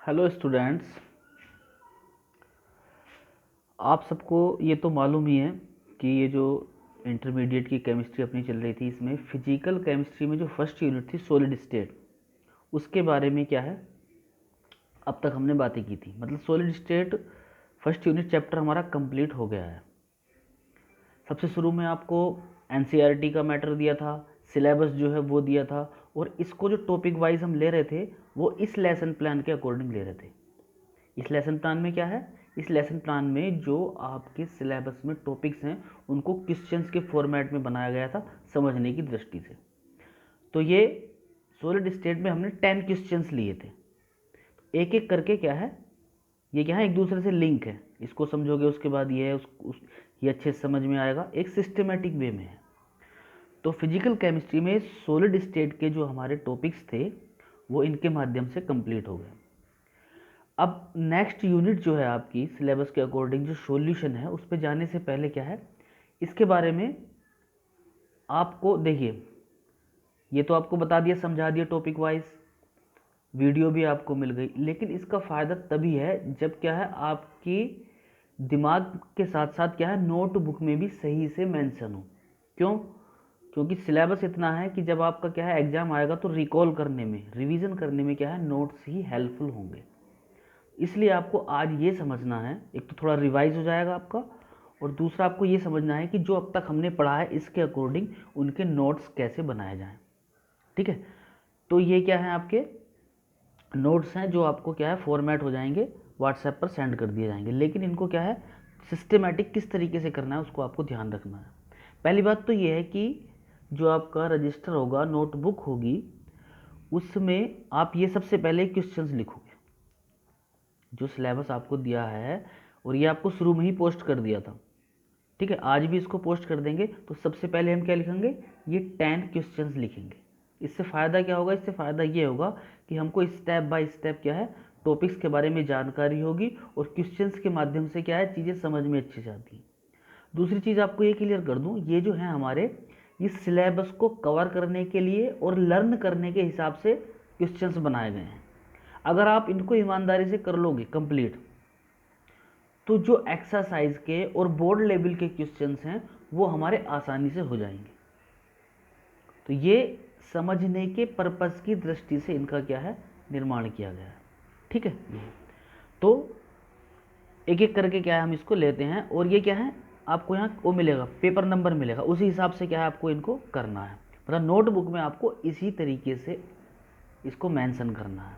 Hello students, आप सबको ये तो मालूम ही है कि ये जो इंटरमीडिएट की केमिस्ट्री अपनी चल रही थी, इसमें फिजिकल केमिस्ट्री में जो फर्स्ट यूनिट थी सॉलिड स्टेट, उसके बारे में क्या है अब तक हमने बातें की थी। मतलब solid state first unit chapter हमारा कंप्लीट हो गया है। सबसे शुरू में आपको एनसीईआरटी का मैटर दिया था, सिलेबस जो है वो दिया था, और इसको जो टॉपिक वाइज हम ले रहे थे वो इस लेसन प्लान के अकॉर्डिंग ले रहे थे। इस लेसन प्लान में क्या है, इस लेसन प्लान में जो आपके सिलेबस में टॉपिक्स हैं उनको क्वेश्चंस के फॉर्मेट में बनाया गया था समझने की दृष्टि से। तो ये सॉलिड स्टेट में हमने 10 क्वेश्चंस लिए थे। एक एक करके क्या है, ये क्या है, एक दूसरे से लिंक है। इसको समझोगे उसके बाद ये है ये अच्छे से समझ में आएगा, एक सिस्टमेटिक वे में है। तो फिजिकल केमिस्ट्री में सॉलिड स्टेट के जो हमारे टॉपिक्स थे वो इनके माध्यम से कंप्लीट हो गए। अब नेक्स्ट यूनिट जो है आपकी सिलेबस के अकॉर्डिंग जो सॉल्यूशन है उस पर जाने से पहले क्या है, इसके बारे में आपको देखिए, ये तो आपको बता दिया, समझा दिया टॉपिक वाइज, वीडियो भी आपको मिल गई। लेकिन इसका फ़ायदा तभी है जब क्या है आपकी दिमाग के साथ साथ क्या है नोटबुक में भी सही से मेंशन हो। क्यों? क्योंकि सिलेबस इतना है कि जब आपका क्या है एग्जाम आएगा तो रिकॉल करने में, रिवीजन करने में क्या है नोट्स ही हेल्पफुल होंगे। इसलिए आपको आज ये समझना है, एक तो थोड़ा रिवाइज हो जाएगा आपका, और दूसरा आपको ये समझना है कि जो अब तक हमने पढ़ा है इसके अकॉर्डिंग उनके नोट्स कैसे बनाए जाएं। ठीक है, तो ये क्या है आपके नोट्स हैं जो आपको क्या है फॉर्मेट हो जाएंगे, व्हाट्सएप पर सेंड कर दिए जाएंगे। लेकिन इनको क्या है सिस्टमेटिक किस तरीके से करना है उसको आपको ध्यान रखना है। पहली बात तो ये है कि जो आपका रजिस्टर होगा, नोटबुक होगी, उसमें आप ये सबसे पहले क्वेश्चंस लिखोगे जो सिलेबस आपको दिया है, और ये आपको शुरू में ही पोस्ट कर दिया था। ठीक है, आज भी इसको पोस्ट कर देंगे। तो सबसे पहले हम क्या लिखेंगे, ये 10 क्वेश्चंस लिखेंगे। इससे फ़ायदा क्या होगा, इससे फ़ायदा ये होगा कि हमको स्टेप बाय स्टेप क्या है टॉपिक्स के बारे में जानकारी होगी, और क्वेश्चंस के माध्यम से क्या है चीज़ें समझ में अच्छी जाती हैं। दूसरी चीज़ आपको ये क्लियर कर दूँ, ये जो है हमारे ये सिलेबस को कवर करने के लिए और लर्न करने के हिसाब से क्वेश्चंस बनाए गए हैं। अगर आप इनको ईमानदारी से कर लोगे कंप्लीट, तो जो एक्सरसाइज के और बोर्ड लेवल के क्वेश्चंस हैं वो हमारे आसानी से हो जाएंगे। तो ये समझने के पर्पस की दृष्टि से इनका क्या है निर्माण किया गया है। ठीक है, तो एक एक करके क्या है हम इसको लेते हैं, और ये क्या है आपको यहाँ वो मिलेगा, पेपर नंबर मिलेगा, उसी हिसाब से क्या है आपको इनको करना है। मतलब नोटबुक में आपको इसी तरीके से इसको मेंशन करना है।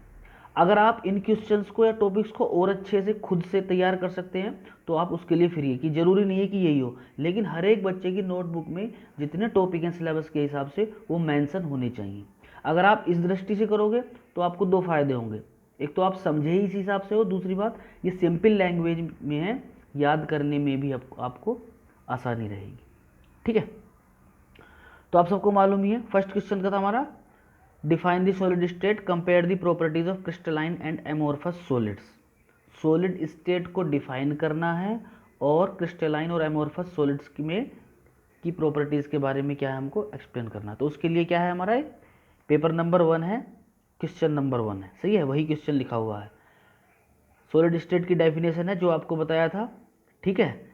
अगर आप इन क्वेश्चंस को या टॉपिक्स को और अच्छे से खुद से तैयार कर सकते हैं तो आप उसके लिए फ्री है, कि ज़रूरी नहीं है कि यही हो, लेकिन हर एक बच्चे की नोटबुक में जितने टॉपिक हैं सिलेबस के हिसाब से वो मेंशन होने चाहिए। अगर आप इस दृष्टि से करोगे तो आपको दो फायदे होंगे, एक तो आप समझे ही इस हिसाब से हो, दूसरी बात ये सिंपल लैंग्वेज में है, याद करने में भी आपको आसानी रहेगी। ठीक है, तो आप सबको मालूम ही है फर्स्ट क्वेश्चन का था हमारा, define the solid state, compare the properties of crystalline and amorphous solids. Solid state को डिफाइन करना है और क्रिस्टलाइन और एमोरफस सॉलिड्स में की प्रॉपर्टीज़ के बारे में क्या है हमको एक्सप्लेन करना है। तो उसके लिए क्या है हमारा पेपर नंबर 1 है, क्वेश्चन नंबर 1 है, सही है, वही क्वेश्चन लिखा हुआ है। सॉलिड स्टेट की डेफिनेशन है जो आपको बताया था। ठीक है,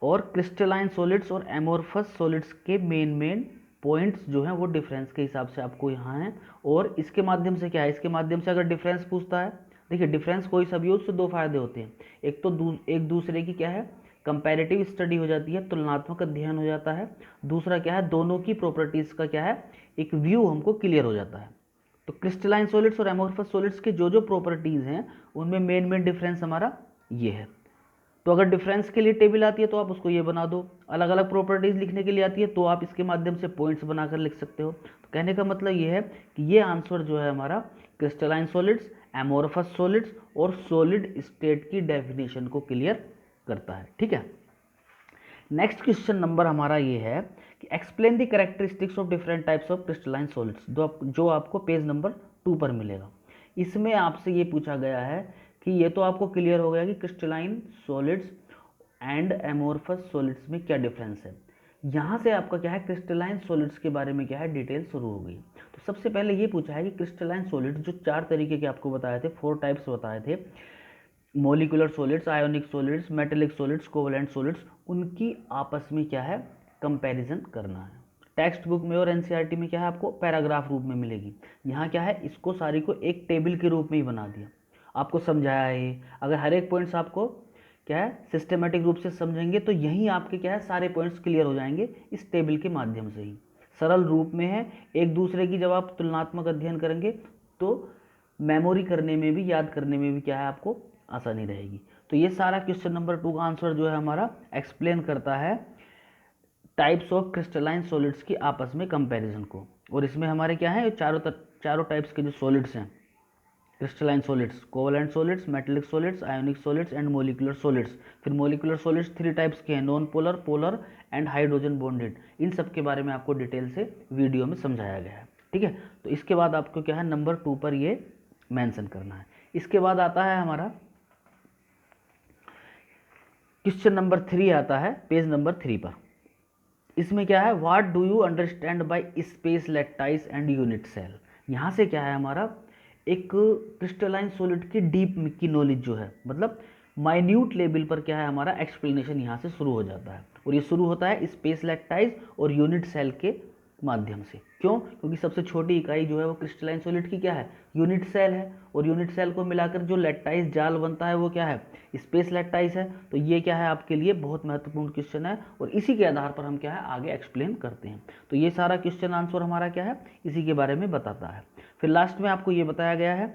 और क्रिस्टलाइन सॉलिड्स और एमोरफस सॉलिड्स के मेन पॉइंट्स जो हैं वो डिफरेंस के हिसाब से आपको यहाँ हैं, और इसके माध्यम से क्या है, इसके माध्यम से अगर डिफरेंस पूछता है, देखिए डिफरेंस कोई सा भी हो उससे दो फायदे होते हैं। एक तो एक दूसरे की क्या है कंपैरेटिव स्टडी हो जाती है, तुलनात्मक अध्ययन हो जाता है। दूसरा क्या है दोनों की प्रॉपर्टीज़ का क्या है एक व्यू हमको क्लियर हो जाता है। तो क्रिस्टलाइन सॉलिड्स और एमोरफस सॉलिड्स के जो जो प्रॉपर्टीज़ हैं उनमें मेन डिफरेंस हमारा ये है। तो अगर डिफरेंस के लिए टेबल आती है तो आप उसको ये बना दो, अलग अलग प्रॉपर्टीज़ लिखने के लिए आती है तो आप इसके माध्यम से पॉइंट्स बनाकर लिख सकते हो। तो कहने का मतलब ये है कि ये आंसर जो है हमारा क्रिस्टलाइन सॉलिड्स, एमोरफस सॉलिड्स और सॉलिड स्टेट की डेफिनेशन को क्लियर करता है। ठीक है, नेक्स्ट क्वेश्चन नंबर हमारा ये है कि explain the characteristics of different types of crystalline solids, जो आपको पेज नंबर 2 पर मिलेगा। इसमें आपसे ये पूछा गया है कि ये तो आपको क्लियर हो गया कि crystalline solids and amorphous solids में क्या डिफरेंस है, यहाँ से आपका क्या है, क्रिस्टलाइन सॉलिड्स के बारे में क्या है, डिटेल शुरू हो गई। तो सबसे पहले ये पूछा है कि क्रिस्टलाइन सॉलिड जो 4 तरीके के आपको बताए थे, 4 टाइप्स बताए थे, molecular solids, ionic solids, metallic solids, covalent solids, उनकी आपस में क्या है, कंपैरिजन करना है। टेक्स्ट बुक में और एनसीईआरटी में क्या है, आपको पैराग्राफ रूप में मिलेगी। यहाँ क्या है, इसको सारी को एक टेबल के रूप में ही बना दिया, आपको समझाया है। अगर हर एक पॉइंट्स आपको क्या है सिस्टेमेटिक रूप से समझेंगे तो यहीं आपके क्या है सारे पॉइंट्स क्लियर हो जाएंगे इस टेबल के माध्यम से ही, सरल रूप में है। एक दूसरे की जब आप तुलनात्मक अध्ययन करेंगे तो मेमोरी करने में भी, याद करने में भी क्या है, आपको आसानी रहेगी। तो ये सारा क्वेश्चन नंबर 2 का आंसर जो है हमारा एक्सप्लेन करता है टाइप्स ऑफ क्रिस्टलाइन सॉलिड्स की आपस में कंपैरिजन को। और इसमें हमारे क्या है, चारों टाइप्स के जो सॉलिड्स हैं crystalline solids, covalent solids, metallic solids, ionic solids and molecular solids. फिर मोलिकुलर सॉलिड्स 3 टाइप्स के हैं, non polar, polar and hydrogen bonded. इन सब के बारे में आपको डिटेल से वीडियो में समझाया गया है, ठीक है। तो इसके बाद आपको क्या है, नंबर 2 पर ये मेंशन करना है। इसके बाद आता है हमारा क्वेश्चन नंबर 3 आता है पेज नंबर 3 पर। इसमें क्या है, what do you understand by space lattice and unit cell. यहाँ से क्या है हमारा एक क्रिस्टलाइन सॉलिड की डीप की नॉलेज जो है, मतलब माइन्यूट लेवल पर क्या है हमारा एक्सप्लेनेशन यहाँ से शुरू हो जाता है। और ये शुरू होता है स्पेस लैक्टाइज और यूनिट सेल के माध्यम से। क्यों? क्योंकि सबसे छोटी इकाई जो है वो क्रिस्टलाइन सॉलिड की क्या है, यूनिट सेल है। और यूनिट सेल को मिलाकर जो लैक्टाइज जाल बनता है वो क्या है, स्पेस लैक्टाइज है। तो ये क्या है आपके लिए बहुत महत्वपूर्ण क्वेश्चन है और इसी के आधार पर हम क्या है आगे एक्सप्लेन करते हैं। तो ये सारा क्वेश्चन आंसर हमारा क्या है, इसी के बारे में बताता है। फिर लास्ट में आपको ये बताया गया है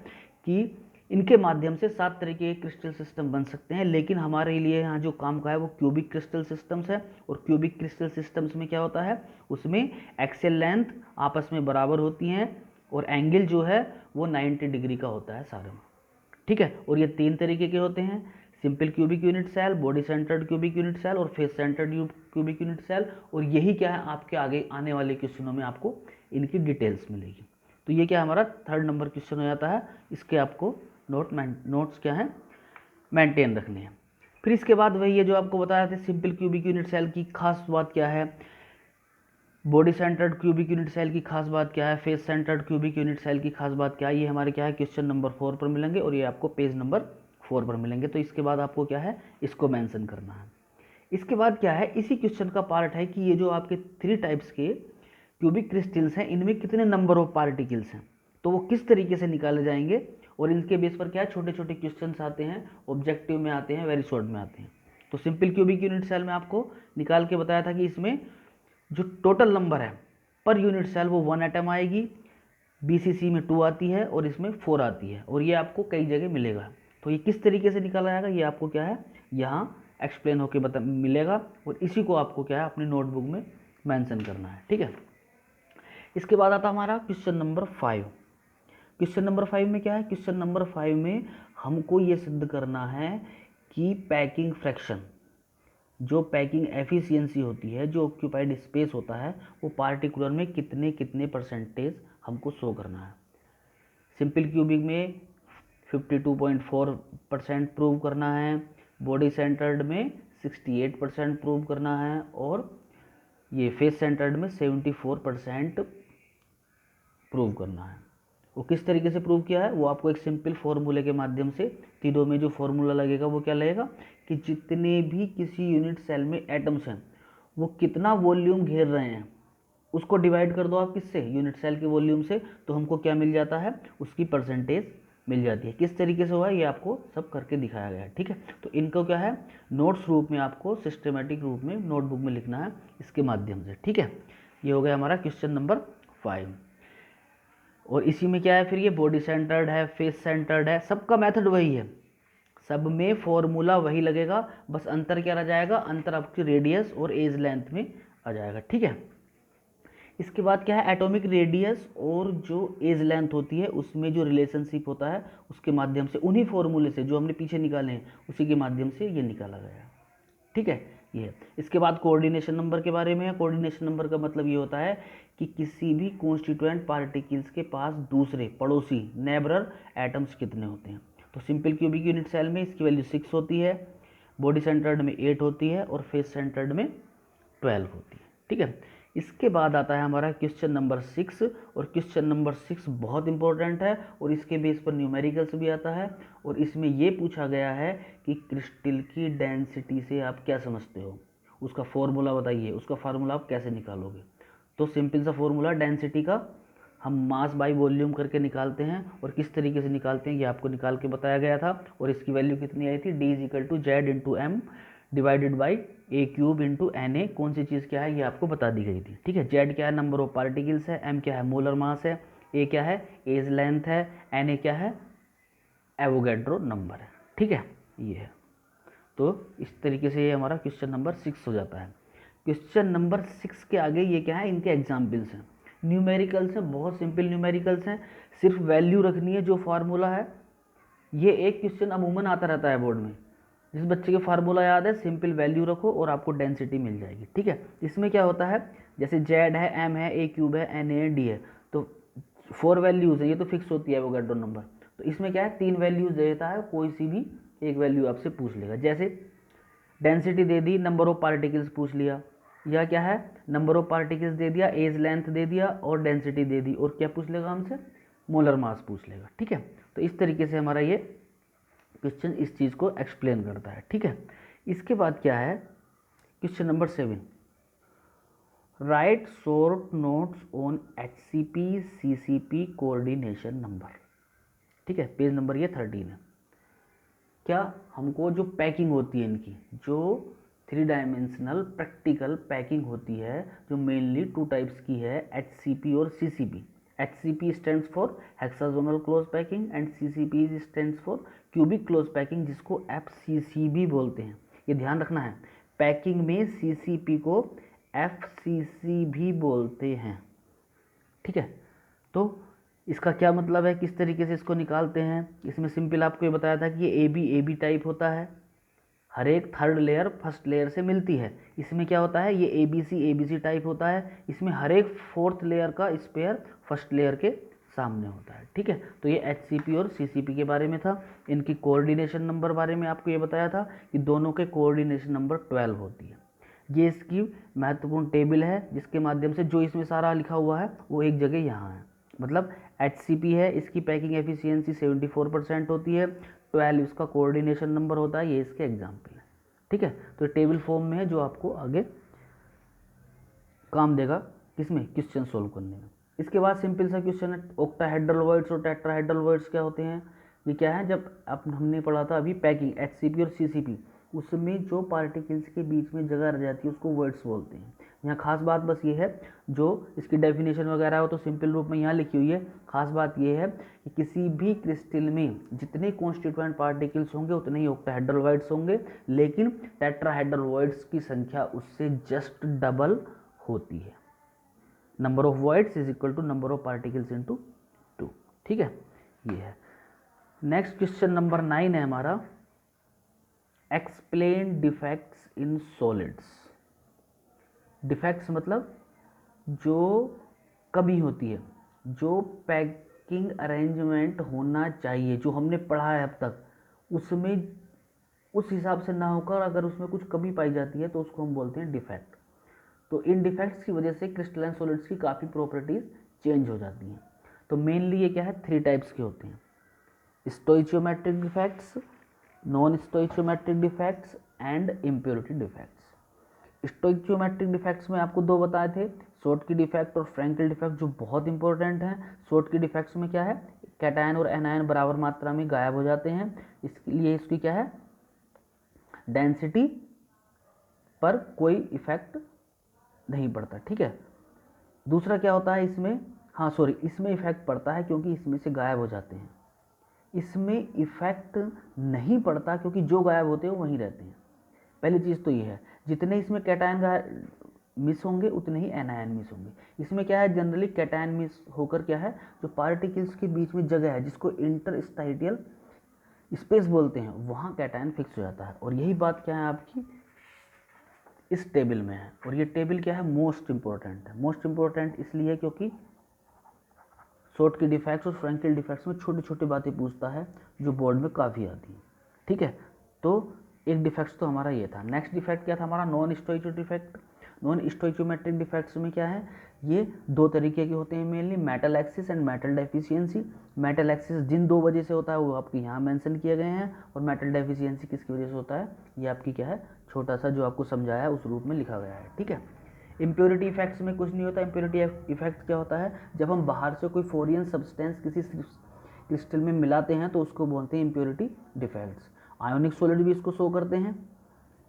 कि इनके माध्यम से 7 तरह के क्रिस्टल सिस्टम बन सकते हैं, लेकिन हमारे लिए यहाँ जो काम का है वो क्यूबिक क्रिस्टल सिस्टम्स है। और क्यूबिक क्रिस्टल सिस्टम्स में क्या होता है, उसमें एक्सेल लेंथ आपस में बराबर होती हैं और एंगल जो है वो 90 डिग्री का होता है सारे में, ठीक है। और ये 3 तरीके के होते हैं, simple cubic unit cell, body centred cubic unit cell और face centred cubic unit cell. और यही क्या है आपके आगे आने वाले क्वेश्चनों में आपको इनकी डिटेल्स मिलेगी। तो ये क्या हमारा 3rd नंबर क्वेश्चन हो जाता है। इसके आपको नोट्स क्या है मेंटेन रखने हैं। फिर इसके बाद वही ये जो आपको बताया था सिंपल क्यूबिक यूनिट सेल की खास बात क्या है, body centred cubic unit cell की खास बात क्या है, face centred cubic unit cell की खास बात क्या है, ये हमारे क्या है क्वेश्चन नंबर 4 पर मिलेंगे और ये आपको पेज नंबर 4 पर मिलेंगे। तो इसके बाद आपको क्या है इसको मेंशन करना है। इसके बाद क्या है, इसी क्वेश्चन का पार्ट है कि ये जो आपके 3 टाइप्स के क्यूबिक क्रिस्टल्स हैं इनमें कितने नंबर ऑफ पार्टिकल्स हैं, तो वो किस तरीके से निकाले जाएंगे। और इनके बेस पर क्या छोटे छोटे क्वेश्चंस आते हैं, ऑब्जेक्टिव में आते हैं, वेरी शॉर्ट में आते हैं। तो सिंपल क्यूबिक यूनिट सेल में आपको निकाल के बताया था कि इसमें जो टोटल नंबर है पर यूनिट सेल वो 1 एटम आएगी, बीसीसी में 2 आती है और इसमें 4 आती है। और ये आपको कई जगह मिलेगा। तो ये किस तरीके से निकाला जाएगा ये आपको क्या है यहाँ एक्सप्लेन होकर मिलेगा और इसी को आपको क्या है अपनी नोटबुक में मेंशन करना है, ठीक है। इसके बाद आता हमारा क्वेश्चन नंबर 5। क्वेश्चन नंबर 5 में क्या है, क्वेश्चन नंबर 5 में हमको ये सिद्ध करना है कि पैकिंग फ्रैक्शन, जो पैकिंग एफिशिएंसी होती है, जो ऑक्यूपाइड स्पेस होता है, वो पार्टिकुलर में कितने कितने परसेंटेज हमको शो करना है। सिंपल क्यूबिक में 52.4% प्रूव करना है, बॉडी सेंटर्ड में 68% प्रूव करना है और ये फेस सेंटर्ड में 74% प्रूव करना है। वो किस तरीके से प्रूव किया है वो आपको एक सिंपल फॉर्मूले के माध्यम से, तीनों में जो फॉर्मूला लगेगा वो क्या लगेगा कि जितने भी किसी यूनिट सेल में एटम्स हैं वो कितना वॉल्यूम घेर रहे हैं उसको डिवाइड कर दो आप किससे, यूनिट सेल के वॉल्यूम से, तो हमको क्या मिल जाता है उसकी परसेंटेज मिल जाती है। किस तरीके से हुआ ये आपको सब करके दिखाया गया है, ठीक है। तो इनको क्या है नोट्स रूप में आपको सिस्टमेटिक रूप में नोटबुक में लिखना है इसके माध्यम से, ठीक है। ये हो गया हमारा क्वेश्चन नंबर 5। और इसी में क्या है फिर ये बॉडी सेंटर्ड है, फेस सेंटर्ड है, सबका मेथड वही है, सब में फॉर्मूला वही लगेगा, बस अंतर क्या रह जाएगा, अंतर आपकी रेडियस और एज लेंथ में आ जाएगा, ठीक है। इसके बाद क्या है एटॉमिक रेडियस और जो एज लेंथ होती है उसमें जो रिलेशनशिप होता है उसके माध्यम से, उन्हीं फॉर्मूले से जो हमने पीछे निकाले हैं उसी के माध्यम से ये निकाला गया, ठीक है। ये इसके बाद कोऑर्डिनेशन नंबर के बारे में है। कोऑर्डिनेशन नंबर का मतलब ये होता है कि किसी भी कॉन्स्टिट्यूएंट पार्टिकल्स के पास दूसरे पड़ोसी नेबरर एटम्स कितने होते हैं। तो सिंपल क्यूबिक यूनिट सेल में इसकी वैल्यू 6 होती है, बॉडी सेंटर्ड में 8 होती है और फेस सेंटर्ड में 12 होती है, ठीक है। इसके बाद आता है हमारा क्वेश्चन नंबर 6, और क्वेश्चन नंबर 6 बहुत इंपॉर्टेंट है और इसके बेस पर न्यूमेरिकल्स भी आता है। और इसमें ये पूछा गया है कि क्रिस्टल की डेंसिटी से आप क्या समझते हो, उसका फॉर्मूला बताइए, उसका फार्मूला आप कैसे निकालोगे। तो सिंपल सा फॉर्मूला डेंसिटी का हम मास बाई वॉल्यूम करके निकालते हैं, और किस तरीके से निकालते हैं ये आपको निकाल के बताया गया था। और इसकी वैल्यू कितनी आई थी, D = Z × M divided by A³ × Na। कौन सी चीज़ क्या है ये आपको बता दी गई थी। ठीक है, Z क्या है, नंबर ऑफ पार्टिकल्स है, M क्या है, मोलर मास है, A क्या है, एज लेंथ है, Na क्या है, एवोगैड्रो नंबर है। ठीक है, ये है। तो इस तरीके से ये हमारा क्वेश्चन नंबर 6 हो जाता है। क्वेश्चन नंबर 6 के आगे ये क्या है, इनके एग्जाम्पल्स हैं, न्यूमेरिकल्स हैं, बहुत सिंपल न्यूमेरिकल्स हैं, सिर्फ वैल्यू रखनी है जो फार्मूला है। ये एक क्वेश्चन अमूमन आता रहता है बोर्ड में, जिस बच्चे के फार्मूला याद है सिंपल वैल्यू रखो और आपको डेंसिटी मिल जाएगी। ठीक है, इसमें क्या होता है, जैसे Z है, M है, A³ है, Na है, D है, तो 4 वैल्यूज़ हैं, ये तो फिक्स होती है एवोगैड्रो नंबर। तो इसमें क्या है, 3 वैल्यूज़ देता है, कोई सी भी एक वैल्यू आपसे पूछ लेगा। जैसे density they the, number of particles पूछ लिया, या क्या है, नंबर ऑफ पार्टिकल्स दे दिया, एज लेंथ दे दिया और डेंसिटी दे दी, और क्या पूछ लेगा हमसे, मोलर मास पूछ लेगा। ठीक है, तो इस तरीके से हमारा ये क्वेश्चन इस चीज़ को एक्सप्लेन करता है। ठीक है, इसके बाद क्या है, question number 7, right short notes on HCP CCP coordination number. ठीक है, पेज नंबर ये 13 है। क्या हमको जो पैकिंग होती है इनकी, जो 3 डायमेंशनल प्रैक्टिकल पैकिंग होती है, जो मेनली 2 टाइप्स की है, HCP और CCP। HCP stands for hexagonal close packing and CCP stands for cubic close packing, जिसको FCC भी बोलते हैं। ये ध्यान रखना है, पैकिंग में CCP को FCC भी बोलते हैं। ठीक है, तो इसका क्या मतलब है, किस तरीके से इसको निकालते हैं। इसमें सिंपल आपको ये बताया था कि ये AB टाइप होता है, हर एक थर्ड लेयर फर्स्ट लेयर से मिलती है। इसमें क्या होता है, ये ABC टाइप होता है, इसमें हर एक फोर्थ लेयर का स्पेयर फर्स्ट लेयर के सामने होता है। ठीक है, तो ये HCP और CCP के बारे में था। इनकी कोऑर्डिनेशन नंबर बारे में आपको ये बताया था कि दोनों के कोऑर्डिनेशन नंबर 12 होती है। ये इसकी महत्वपूर्ण टेबल है, जिसके माध्यम से जो इसमें सारा लिखा हुआ है वो एक जगह यहाँ है। मतलब HCP है, इसकी पैकिंग एफिशिएंसी 74% होती है, 12 इसका कोऑर्डिनेशन नंबर होता है, ये इसके एग्जाम्पल है। ठीक है, तो टेबल फॉर्म में है, जो आपको आगे काम देगा किसमें, क्वेश्चन सोल्व करने में। इसके बाद सिंपल सा क्वेश्चन है, ऑक्टाहेड्रल वॉइड्स और टेट्राहेड्रल वॉइड्स क्या होते हैं। ये क्या है, जब हमने पढ़ा था अभी पैकिंग HCP और CCP, उसमें जो पार्टिकल्स के बीच में जगह रह जाती है उसको वर्ड्स बोलते हैं। यहाँ खास बात बस ये है, जो इसकी डेफिनेशन वगैरह हो तो सिंपल रूप में यहाँ लिखी हुई है। खास बात ये है कि किसी भी क्रिस्टल में जितने कॉन्स्टिट्यूएंट पार्टिकल्स होंगे उतने ही ऑक्टाहेड्रल वॉइड्स होंगे, लेकिन टेट्राहेड्रल वॉइड्स की संख्या उससे जस्ट डबल होती है। Number of voids is equal to number of particles into 2। ठीक है, ये है। नेक्स्ट क्वेश्चन नंबर 9 है हमारा, explain defects in solids. Defects मतलब जो कमी होती है, जो पैकिंग अरेंजमेंट होना चाहिए, जो हमने पढ़ा है अब तक, उसमें उस हिसाब से ना होकर अगर उसमें कुछ कमी पाई जाती है तो उसको हम बोलते हैं डिफेक्ट। तो इन डिफेक्ट्स की वजह से क्रिस्टलाइन सॉलिड्स की काफ़ी प्रॉपर्टीज चेंज हो जाती हैं। तो मेनली ये क्या है, 3 टाइप्स के होते हैं, stoichiometric defects, non stoichiometric defects and impurity defects. Stoichiometric defects में आपको 2 बताए थे, शॉर्ट की डिफेक्ट और फ्रैंकल डिफेक्ट, जो बहुत इंपॉर्टेंट हैं। शॉर्ट की डिफेक्ट्स में क्या है, कैटायन और एनायन बराबर मात्रा में गायब हो जाते हैं, इसके लिए इसकी क्या है, डेंसिटी पर कोई इफेक्ट नहीं पड़ता। ठीक है, दूसरा क्या होता है इसमें, इसमें इफेक्ट पड़ता है क्योंकि इसमें से गायब हो जाते हैं। इसमें इफेक्ट नहीं पड़ता क्योंकि जो गायब होते हैं वो वहीं रहते हैं। पहली चीज़ तो ये है, जितने इसमें कैटायन मिस होंगे उतने ही एनायन मिस होंगे। इसमें क्या है, जनरली कैटायन मिस होकर क्या है, जो पार्टिकल्स के बीच में जगह है जिसको इंटरस्टाइटियल स्पेस बोलते हैं, वहाँ कैटायन फिक्स हो जाता है। और यही बात क्या है आपकी इस टेबल में है, और ये टेबल क्या है, मोस्ट इंपॉर्टेंट है। मोस्ट इंपॉर्टेंट इसलिए क्योंकि शॉर्ट की डिफेक्ट्स और फ्रैंकल डिफेक्ट्स में छोटी छोटी बातें पूछता है जो बोर्ड में काफ़ी आती हैं। ठीक है, तो एक डिफेक्ट्स तो हमारा ये था। नेक्स्ट डिफेक्ट क्या था हमारा, non stoichio defect. Non stoichiometric defects में क्या है, ये दो तरीके के होते हैं mainly, metal excess and metal deficiency. Metal excess जिन दो वजह से होता है वो आपके यहाँ मेंशन किए गए हैं, और मेटल डेफिशिएंसी किसकी वजह से होता है, ये आपकी क्या है, छोटा सा जो आपको समझाया है उस रूप में लिखा गया है। ठीक है, इम्प्योरिटी इफेक्ट्स में कुछ नहीं होता। इम्प्योरिटी इफेक्ट क्या होता है, जब हम बाहर से कोई फॉरिन सब्सटेंस किसी क्रिस्टल में मिलाते हैं तो उसको बोलते हैं इम्प्योरिटी डिफेक्ट्स। आयोनिक सॉलिड भी इसको शो करते हैं,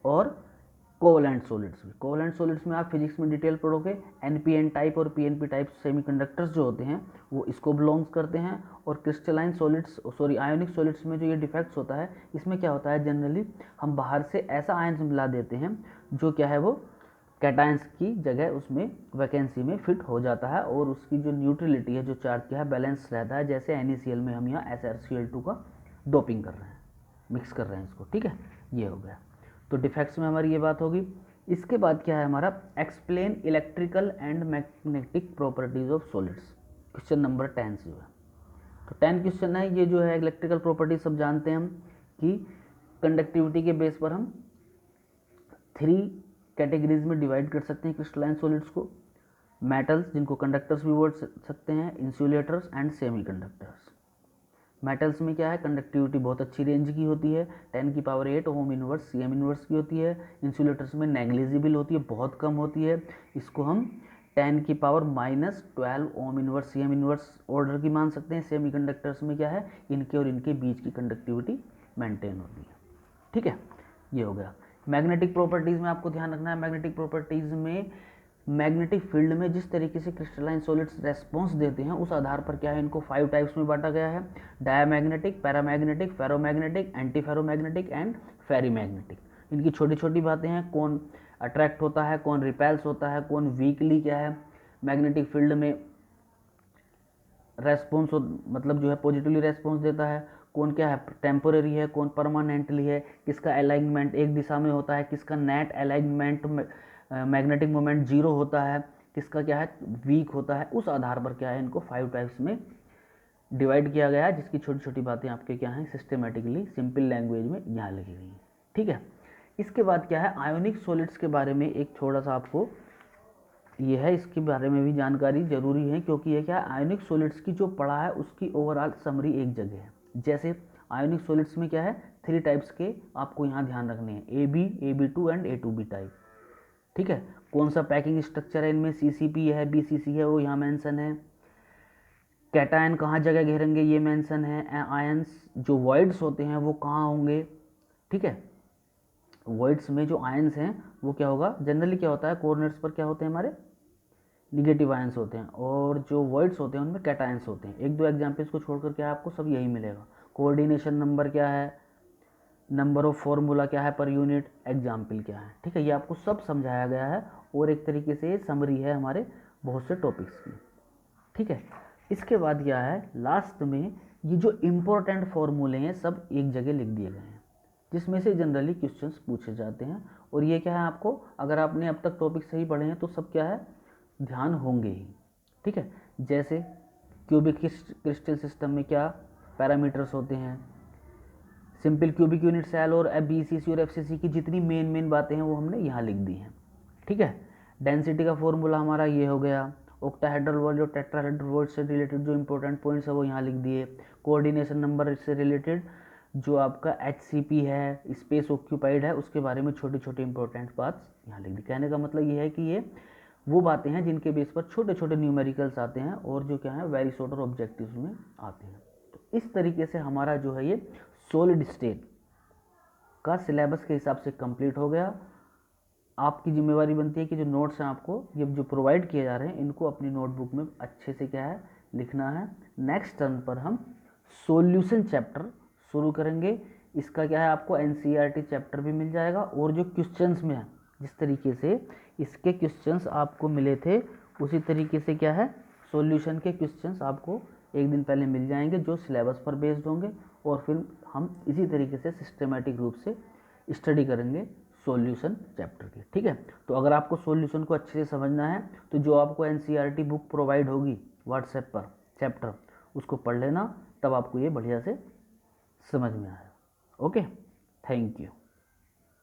और कोवलेंट सॉलिड्स भी। कोवलेंट सॉलिड्स में आप फिजिक्स में डिटेल पढ़ोगे, एनपीएन टाइप और पीएनपी टाइप सेमीकंडक्टर्स जो होते हैं वो इसको बिलोंग्स करते हैं। और क्रिस्टलाइन सॉलिड्स आयोनिक सॉलिड्स में जो ये डिफेक्ट्स होता है, इसमें क्या होता है, जनरली हम बाहर से ऐसा आयन्स मिला देते हैं जो क्या है, वो कैटायंस की जगह उसमें वैकेंसी में फिट हो जाता है, और उसकी जो न्यूट्रलिटी है, जो चार्ज क्या है, बैलेंस रहता है। जैसे NaCl में हम यहाँ SrCl2 का डोपिंग कर रहे हैं, मिक्स कर रहे हैं इसको। ठीक है, ये हो गया। तो डिफेक्ट्स में हमारी ये बात होगी। इसके बाद क्या है हमारा, explain electrical and magnetic properties of solids, question number 10 जो है। तो 10 क्वेश्चन है, ये जो है इलेक्ट्रिकल प्रॉपर्टीज सब जानते हैं हम कि कंडक्टिविटी के बेस पर हम 3 कैटेगरीज में डिवाइड कर सकते हैं क्रिस्टलाइन सॉलिड्स को। मेटल्स, जिनको कंडक्टर्स भी बोल सकते हैं, इंसुलेटर्स एंड सेमीकंडक्टर्स। मेटल्स में क्या है, कंडक्टिविटी बहुत अच्छी रेंज की होती है, 10 की power 8 ohm inverse CM inverse की होती है। इंसुलेटर्स में नेग्लिजिबल होती है, बहुत कम होती है, इसको हम 10 की power -12 ohm inverse CM inverse order की मान सकते हैं। सेमीकंडक्टर्स में क्या है, इनके और इनके बीच की कंडक्टिविटी मेंटेन होती है। ठीक है, ये हो गया। मैग्नेटिक प्रॉपर्टीज़ में आपको ध्यान रखना है, मैग्नेटिक प्रॉपर्टीज़ में मैग्नेटिक फील्ड में जिस तरीके से क्रिस्टलाइन सॉलिड्स रेस्पॉन्स देते हैं, उस आधार पर क्या है, इनको 5 टाइप्स में बांटा गया है, diamagnetic, paramagnetic, ferromagnetic, anti ferromagnetic and ferrimagnetic. इनकी छोटी छोटी बातें हैं, कौन अट्रैक्ट होता है, कौन रिपेल्स होता है, कौन वीकली क्या है मैग्नेटिक फील्ड में रेस्पॉन्स मतलब जो है पॉजिटिवली रेस्पॉन्स देता है, कौन क्या है टेम्पोररी है, कौन परमानेंटली है, किसका अलाइनमेंट एक दिशा में होता है, किसका नेट अलाइनमेंट मैग्नेटिक मोमेंट 0 होता है, किसका क्या है वीक होता है। उस आधार पर क्या है, इनको 5 टाइप्स में डिवाइड किया गया है, जिसकी छोटी छोटी बातें आपके क्या हैं, सिस्टमेटिकली सिंपल लैंग्वेज में यहाँ लिखी गई हैं। ठीक है, इसके बाद क्या है, आयोनिक सॉलिड्स के बारे में एक थोड़ा सा आपको ये है, इसके बारे में भी जानकारी जरूरी है, क्योंकि ये क्या है, आयोनिक सॉलिड्स की जो पढ़ा है उसकी ओवरऑल समरी एक जगह है। जैसे आयोनिक सॉलिड्स में क्या है, 3 टाइप्स के आपको यहाँ ध्यान रखने हैं, AB, AB2 and A2B type. ठीक है, कौन सा पैकिंग स्ट्रक्चर है इनमें, CCP है, BCC है, वो यहाँ मेंशन है। कैटायन कहाँ जगह घेरेंगे, ये मेंशन है। आयंस जो वॉइड्स होते हैं वो कहाँ होंगे। ठीक है, वॉइड्स में जो आयंस हैं वो क्या होगा, जनरली क्या होता है, कॉर्नर्स पर क्या होते हैं हमारे निगेटिव आयंस होते हैं, और जो वॉइड्स होते हैं उनमें कैटायंस होते हैं। 1-2 एग्जाम्पल्स को छोड़कर क्या है, आपको सब यही मिलेगा। कोऑर्डिनेशन नंबर क्या है, नंबर ऑफ फॉर्मूला क्या है पर यूनिट, एग्जाम्पल क्या है। ठीक है, ये आपको सब समझाया गया है, और एक तरीके से समरी है हमारे बहुत से टॉपिक्स की। ठीक है, इसके बाद क्या है, लास्ट में ये जो इम्पोर्टेंट फॉर्मूले हैं सब एक जगह लिख दिए गए हैं, जिसमें से जनरली क्वेश्चंस पूछे जाते हैं। और ये क्या है, आपको अगर आपने अब तक टॉपिक सही पढ़े हैं तो सब क्या है, ध्यान होंगे ही। ठीक है, जैसे क्यूबिक क्रिस्टल सिस्टम में क्या पैरामीटर्स होते हैं, सिंपल क्यूबिक यूनिट सेल और BCC और FCC की जितनी मेन बातें हैं वो हमने यहाँ लिख दी हैं। ठीक है, डेंसिटी का फॉर्मूला हमारा ये हो गया। ऑक्टाहेड्रल वॉल्ट और टेट्राहेड्रल वॉल्ट से रिलेटेड जो इंपॉर्टेंट पॉइंट्स है वो यहाँ लिख दिए। कोऑर्डिनेशन नंबर से रिलेटेड जो आपका HCP है, स्पेस ऑक्यूपाइड है, उसके बारे में छोटी छोटी इंपॉर्टेंट बात यहाँ लिख दी। कहने का मतलब ये है कि ये वो बातें हैं जिनके बेस पर छोटे छोटे न्यूमेरिकल्स आते हैं, और जो क्या है वेरी शॉर्ट और ऑब्जेक्टिव्स में आते हैं। तो इस तरीके से हमारा जो है ये सॉलिड स्टेट का सिलेबस के हिसाब से कंप्लीट हो गया। आपकी जिम्मेवारी बनती है कि जो नोट्स हैं आपको ये जो प्रोवाइड किए जा रहे हैं, इनको अपनी नोटबुक में अच्छे से क्या है लिखना है। नेक्स्ट टर्म पर हम सॉल्यूशन चैप्टर शुरू करेंगे। इसका क्या है, आपको NCERT चैप्टर भी मिल जाएगा, और जो क्वेश्चंस में है जिस तरीके से इसके क्वेश्चंस आपको मिले थे उसी तरीके से क्या है सॉल्यूशन के क्वेश्चंस आपको एक दिन पहले मिल जाएंगे, जो सिलेबस पर बेस्ड होंगे, और फिर हम इसी तरीके से सिस्टमेटिक रूप से स्टडी करेंगे सॉल्यूशन चैप्टर के। ठीक है, तो अगर आपको सॉल्यूशन को अच्छे से समझना है तो जो आपको NCERT बुक प्रोवाइड होगी व्हाट्सएप पर चैप्टर, उसको पढ़ लेना, तब आपको ये बढ़िया से समझ में आएगा। Okay, thank you.